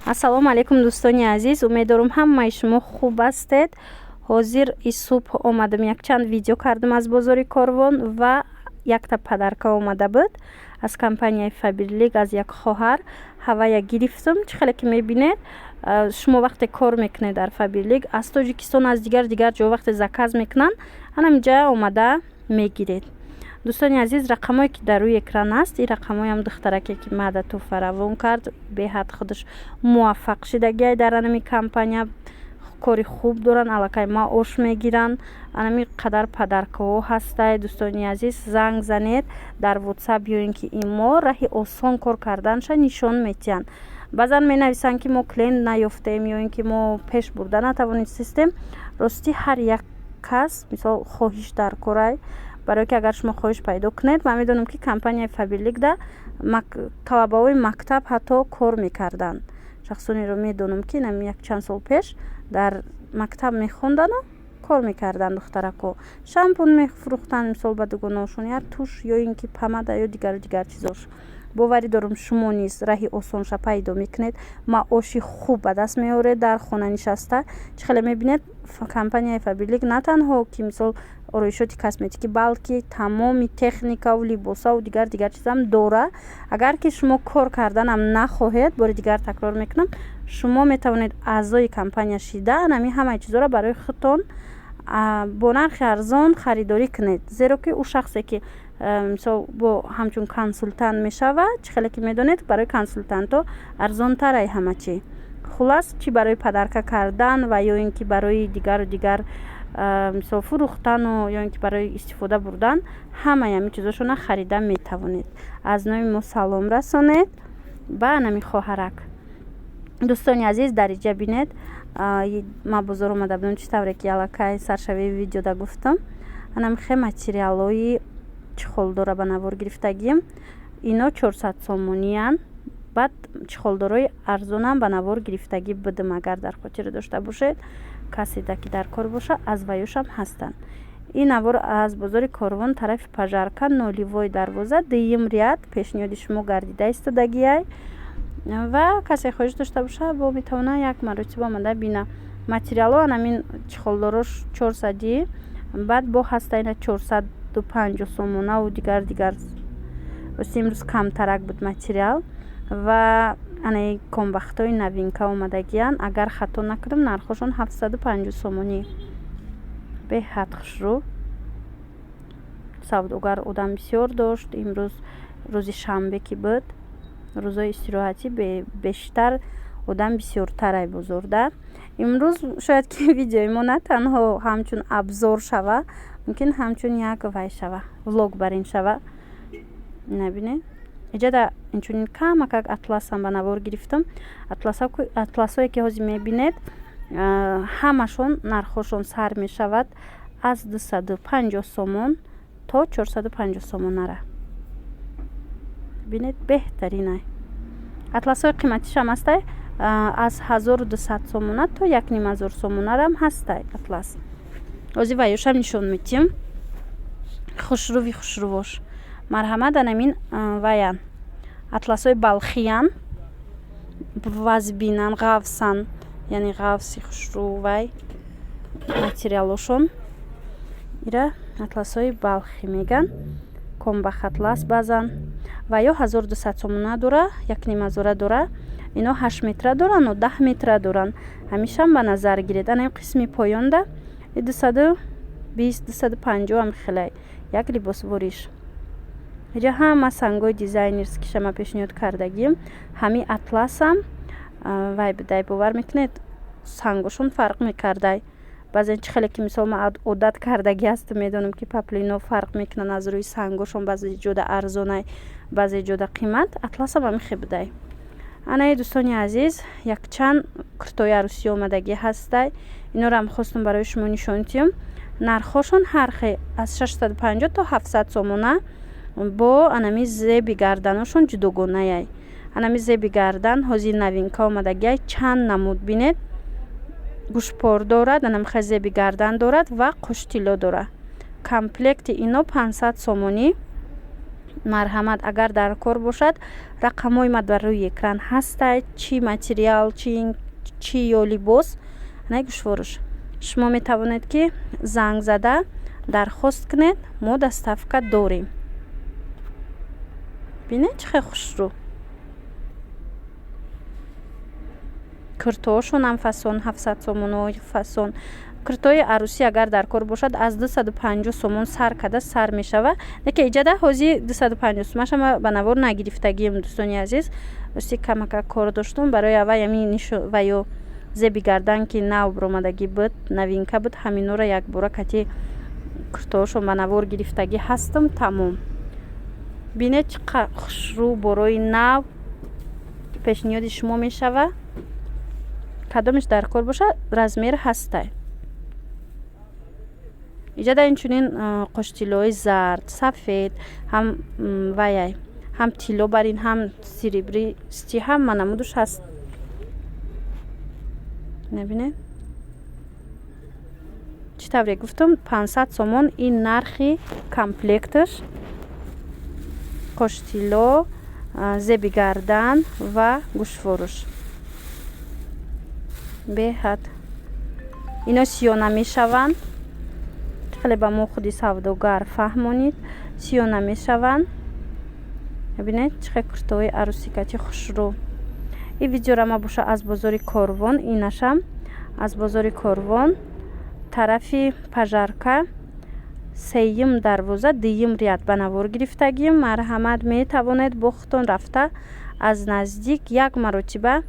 ассалому алайкум дӯстони азиз, умедворам ҳамаи шумо хуб ҳастед. ҳозир ин субҳ омадам якчанд видео кардам аз бозори Корвон ва якта подарка омада буд аз компанияи Faberlic, аз як хоҳар. ҳавая гирифтам. чӣ хеле ки мебинед, шумо вақте кор мекунед дар Faberlic аз Тоҷикистон, аз дигар ҷо вақте заказ мекунанд, ҳанамиҷа омада мегиред. дӯстони азиз, рақамое ки дар рӯи экран аст, ин рақамоям духтараке ки маъдату фаравон кард, беҳад худаш муваффақ шидагиай дар анами компания, кори хуб доранд, аллакай маош мегиранд, анами қадар падаркаҳо ҳастай. дӯстони азиз, занг занед дар WhatsApp ёин ки имо раҳи осон кор карданша нишон медиҳанд. баъзан менависанд ки мо клиент наёфтем ё ин ки мо пеш бурда натавонистем. рости ҳар як кас мисол хоҳиш дар корай, барое ки агар шумо хоҳиш пайдо кунед, ман медонам ки компанияи Faberlic да талабаҳои мактаб ҳатто кор мекарданд. шахсонеро медонам ки нами якчанд сол пеш дар мактаб мехондану кор мекарданд. духтарако шампун мефурӯхтанд, мисол ба дугонаошон я туш ё ин ки помада ё дигар чизош. боварӣ дорам шумо низ раҳи осонша пайдо мекунед, маоши хуб ба даст меоред дар хона нишаста. чӣ хеле мебинед, компанияи Faberlic на танҳо ки мисол ороишоти косметикӣ, балки тамоми техникаву либосаву дигар чизам дора. агар ки шумо кор карданам нахоҳед, бори дигар такрор мекунам, шумо метавонед аъзои компания шида анами ҳамаи чизоро барои худтон бо нархи арзон харидорӣ кунед. зеро ки ӯ шахсе ки мисол бо ҳамчун консултант мешавад, чӣ хеле ки медонед, барои консултанто арзонтарай ҳама чи. хулас чи барои падарка кардан ва ё ин ки барои дигару дигар мисол фурӯхтану ё ин ки барои истифода бурдан, ҳамаи ҳамин чизошона харида метавонед. аз номи мо салом расонед ба анами хоҳарак. дӯстони азиз, дар иҷа бинед, ма бозор омада будам чӣ тавре ки аллакай саршавии видеода гуфтам. анами хе материалои чихолдора ба навор гирифтагиям. ино 400 сомониян. баъд чихолдорои арзонам ба навор гирифтагӣ будам. агар дар хотир дошта бошед, каседа ки дар кор боша, аз ваёшам ҳастанд. ин навор аз бозори Корвон, тарафи пажарка, ноливои дарвоза, дуюм ряд. пешниҳоди шумо гардида истодагиай ва касе хоҳиш дошта боша, бо метавона як маротиба омада бина. материалҳо анамин чихолдорош 400, баъд бо ҳастаина 450 сомонаву дигар. рости имрӯз камтарак буд материал ва ана комбахтои новинка омадагиян. агар хато накардам, нархошон 750 сомонӣ. беҳад хушрӯ. савдогар одам бисёр дошт. имрӯз рӯзи шанбе ки буд, рӯзои истироҳатӣ, бештар одам бисёртарай бозорда. имрӯз шояд ки видеои мо на танҳо ҳамчун абзор шава, мумкин ҳамчун як вай шава, влог бар ин шава. набинед, иҷада инчунин камакак атласам ба навор гирифтам. атласое ки ҳозир мебинед, ҳамашон нархошон сар мешавад аз 250 сомон то 450 сомонара. бинед, беҳтаринай. атласои қиматишам ҳастай, аз 1200 сомона то 1500 сомонарам ҳастай атлас. ҳозир ваёшам нишон медиҳам. хушрӯвош. марҳамат, анамин ваян атласои балхиян, вазбинан, ғафсан, яъни ғафси хушрӯ вай материалошон. ира атласои балхӣ меган, комбах атлас баъзан. ва ё 1200 сомона дора, 1500 дора. ино 8 метра дорану 10 метра доранд. ҳамишам ба назар гиред. анам қисми поёнда 220-250 ам хелай як либосвориш. иҷа ҳама сангои дизайнерски шама пешниҳод кардагием. ҳами атласам вай бидай, бовар мекунед, сангошон фарқ мекардай. баъзан чӣ хеле ки мисол ман одат кардаги ҳастам, медонам ки паплино фарқ мекунанд аз рӯи сангошон, баъзе ҷода арзонай, баъзе ҷода қимат. атласам ҳами хе бидай. анаи дӯстони азиз, якчанд куртои арӯсӣ омадагӣ ҳастай. инҳоро ҳам хостам барои шумо нишон диҳам. нархошон ҳархе аз 650 то 700 сомона. бо анами зеби гарданошон ҷудогонаяй. анами зеби гардан ҳозир новинка омадагиай. чанд намуд бинед, гӯшпор дорад, анами хе зеби гардан дорад ва қуштило дорад. комплекти ино 500 сомонӣ. марҳамат, агар дар кор бошад, рақамҳои ма дар рӯи экран ҳастад, чӣ материал, чӣ ё либос, ана гӯшворуш. Шумо метавонед ки занг зада дархост кунед, мо доставка дорем. бинед чӣ хел хушрӯ. куртоошон ҳам фасон 700 сомонои фасон. куртои арӯсӣ агар дар кор бошад аз 250 сомон сар када сар мешава. Деке иҷада ҳози 250 сомаша ма ба навор нагирифтагием дӯстони азиз. рости камака кор доштум барои аввал ями нишо ва ё зеби гардан ки нав бромадагӣ буд, новинка буд, ҳаминора якбора кати куртоошон ба навор гирифтагӣ ҳастам. тамом. бинед чӣ қадр хушрӯ борои нав пешниҳоди шумо мешава. кадомиш дар кор боша размер ҳастай. иҷада инчунин қоштилои зард, сафед, ҳам ваяй, ҳам тилло барин, ҳам серебристи, ҳама намудуш ҳаст. набинед чӣ тавре гуфтам 500 сомон ин нархи комплекташ. қоштило, зеби гардан ва гӯшворуш. беҳад ино сиёна мешаванд. хеле ба мо худи савдогар фаҳмонид. сиёна мешаванд. бинед чӣ хел куртои арӯсикати хушрӯ. ин видеора ма боша аз бозори Корвон. инашам аз бозори Корвон тарафи пажарка 3-ум дарвоза 2-ум ряд ба навор гирифтагим. марҳамат, метавонед бо худтон рафта аз наздик як маротиба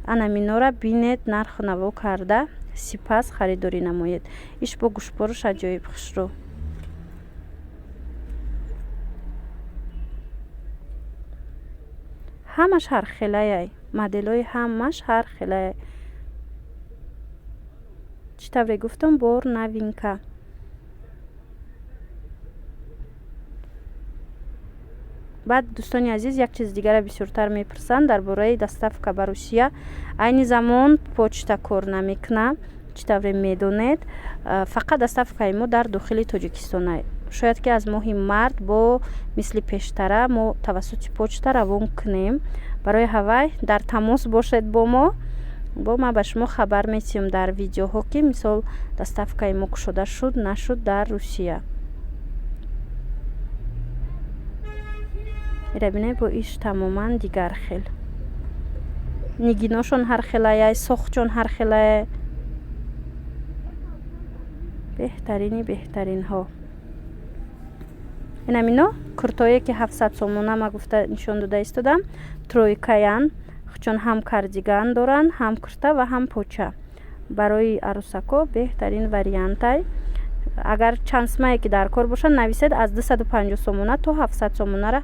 ана минора бинед, нарху наво карда, сипас харидорӣ намоед. иш бо гӯшборуш аҷоиб хушрӯ. ҳамаш ҳархелаяй, моделҳои ҳамаш ҳархелаяй. чӣ тавре гуфтам, бор новинка. баъд дӯстони азиз як чиз дигара бисёртар мепурсанд дар бораи доставка ба Русия. айни замон почта кор намекунад. чӣ тавре медонед, фақат доставкаи мо дар дохили Тоҷикистон аст. шояд ки аз моҳи март бо мисли пештара мо тавассути почта равон кунем. барои ҳавай дар тамос бошед бо мо ба шумо хабар метиҳем дар видеоҳо ки мисол доставкаи мо кушода шуд нашуд дар Русия. ира бинед бо иш тамоман дигар хел. нигиношон ҳархелаяй, сохтчон ҳархелаяй. беҳтарини беҳтаринҳо. инамино куртое ки 700 сомона ма гуфта нишон дода истодам. тройкаян, чун ҳам кардиган доранд, ҳам курта ва ҳам поча. барои арӯсако беҳтарин вариантай. агар чанд смае ки дар кор бошад нависед аз 250 сомона то 700 сомонара